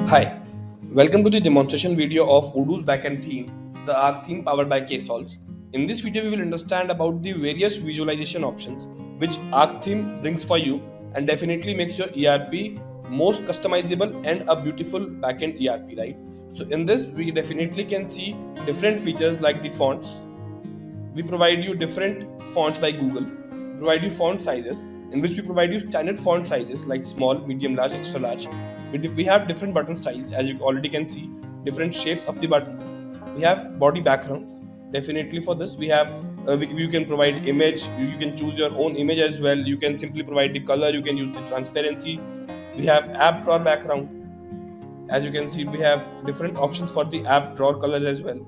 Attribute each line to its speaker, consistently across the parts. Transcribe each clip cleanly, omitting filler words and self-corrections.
Speaker 1: Hi, welcome to the demonstration video of Odoo's Backend Theme, the Arc theme powered by Ksolves. In this video, we will understand about the various visualization options which Arc theme brings for you and definitely makes your ERP most customizable and a beautiful backend ERP, right? So in this, we definitely can see different features like the fonts. We provide you different fonts by Google. We provide you font sizes in which we provide you standard font sizes like small, medium, large, extra large. We have different button styles, as you already can see, different shapes of the buttons. We have body backgrounds. Definitely for this, we have you can provide image. You can choose your own image as well. You can simply provide the color. You can use the transparency. We have app drawer background. As you can see, we have different options for the app drawer colors as well.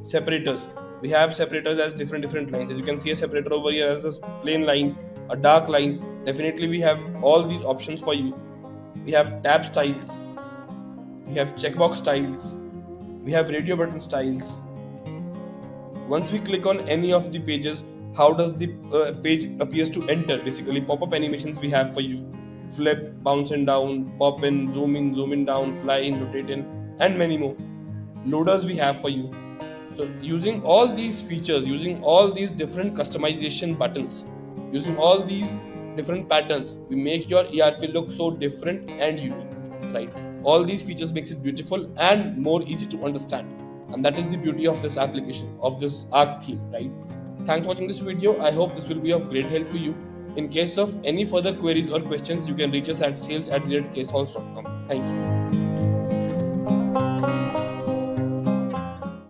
Speaker 1: Separators, we have separators as different lines. As you can see, a separator over here as a plain line, a dark line. Definitely we have all these options for you. We have tab styles, we have checkbox styles, we have radio button styles. Once we click on any of the pages, how does the page appears to enter? Basically, pop-up animations we have for you: flip, bounce and down, pop in, zoom in down, fly in, rotate in, and many more. Loaders we have for you. So using all these features, using all these different customization buttons, using all these different patterns, we make your ERP look so different and unique, right? All these features makes it beautiful and more easy to understand. And that is the beauty of this application, of this Arc theme, right? Thanks for watching this video. I hope this will be of great help to you. In case of any further queries or questions, you can reach us at sales@ksolves.com. Thank you.